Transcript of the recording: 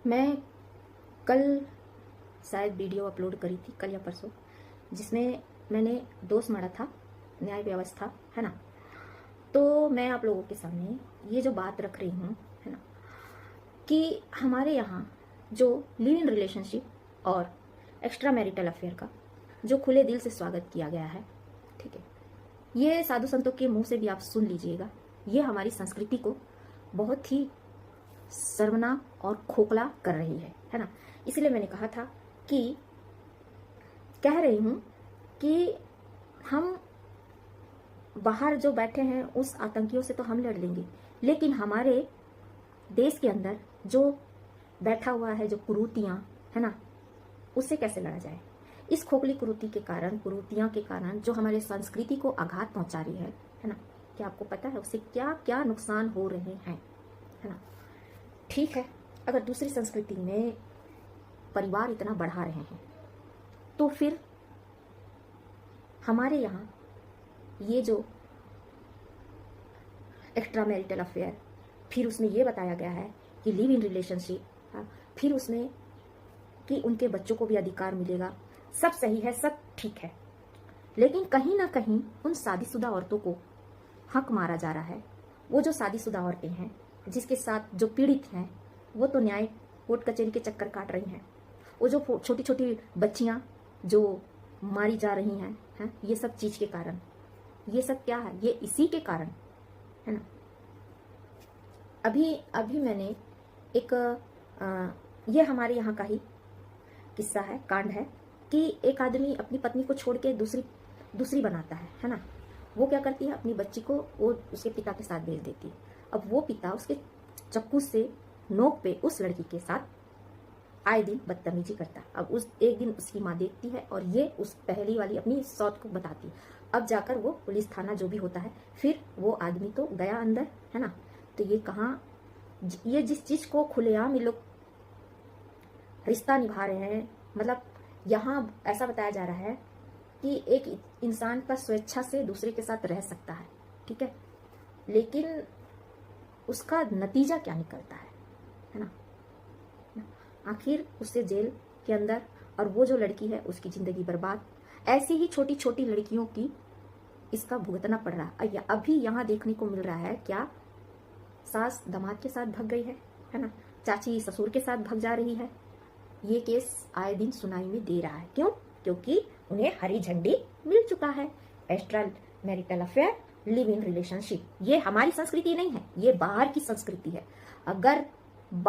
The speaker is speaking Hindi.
मैं कल शायद वीडियो अपलोड करी थी, कल या परसों, जिसमें मैंने दोष मढ़ा था न्याय व्यवस्था, है ना। तो मैं आप लोगों के सामने ये जो बात रख रही हूँ, है ना, कि हमारे यहाँ जो लिव इन रिलेशनशिप और एक्स्ट्रा मैरिटल अफेयर का जो खुले दिल से स्वागत किया गया है, ठीक है, ये साधु संतों के मुंह से भी आप सुन लीजिएगा, ये हमारी संस्कृति को बहुत ही शर्मनाक और खोखला कर रही है ना। इसलिए मैंने कहा था कि कह रही हूँ कि हम बाहर जो बैठे हैं उस आतंकियों से तो हम लड़ लेंगे, लेकिन हमारे देश के अंदर जो बैठा हुआ है, जो कुरीतियाँ है ना, उससे कैसे लड़ा जाए। इस खोखली कुरीतियाँ के कारण जो हमारे संस्कृति को आघात पहुंचा रही है ना, क्या आपको पता है उससे क्या क्या नुकसान हो रहे हैं, है ना। ठीक है, अगर दूसरी संस्कृति में परिवार इतना बढ़ा रहे हैं तो फिर हमारे यहाँ ये जो एक्स्ट्रा मैरिटल अफेयर, फिर उसमें ये बताया गया है कि लिव इन रिलेशनशिप, फिर उसमें कि उनके बच्चों को भी अधिकार मिलेगा, सब सही है, सब ठीक है, लेकिन कहीं ना कहीं उन शादीशुदा औरतों को हक मारा जा रहा है। वो जो शादीशुदा औरतें हैं जिसके साथ जो पीड़ित हैं, वो तो न्याय कोर्ट कचहरी के चक्कर काट रही हैं। वो जो छोटी छोटी बच्चियां जो मारी जा रही हैं, ये सब चीज के कारण, ये सब क्या है, ये इसी के कारण, है ना। अभी मैंने एक ये हमारे यहाँ का ही किस्सा है, कांड है, कि एक आदमी अपनी पत्नी को छोड़ के दूसरी बनाता है ना। वो क्या करती है, अपनी बच्ची को वो उसके पिता के साथ भेज देती है। अब वो पिता उसके चक्कू से नोक पे उस लड़की के साथ आए दिन बदतमीजी करता है। अब उस एक दिन उसकी माँ देखती है और ये उस पहली वाली अपनी सौत को बताती है। अब जाकर वो पुलिस थाना जो भी होता है, फिर वो आदमी तो गया अंदर, है ना। तो ये कहाँ, ये जिस चीज को खुलेआम ये लोग रिश्ता निभा रहे हैं, मतलब यहाँ ऐसा बताया जा रहा है कि एक इंसान का स्वेच्छा से दूसरे के साथ रह सकता है, ठीक है, लेकिन उसका नतीजा क्या निकलता है ना। आखिर उससे जेल के अंदर, और वो जो लड़की है उसकी जिंदगी बर्बाद। ऐसी ही छोटी छोटी लड़कियों की इसका भुगतना पड़ रहा है। अभी यहाँ देखने को मिल रहा है, क्या सास दामाद के साथ भाग गई है ना, चाची ससुर के साथ भाग जा रही है। ये केस आए दिन सुनाई में दे रहा है। क्यों? क्योंकि उन्हें हरी झंडी मिल चुका है। Extra marital affair, live in relationship, ये हमारी संस्कृति नहीं है, ये बाहर की संस्कृति है। अगर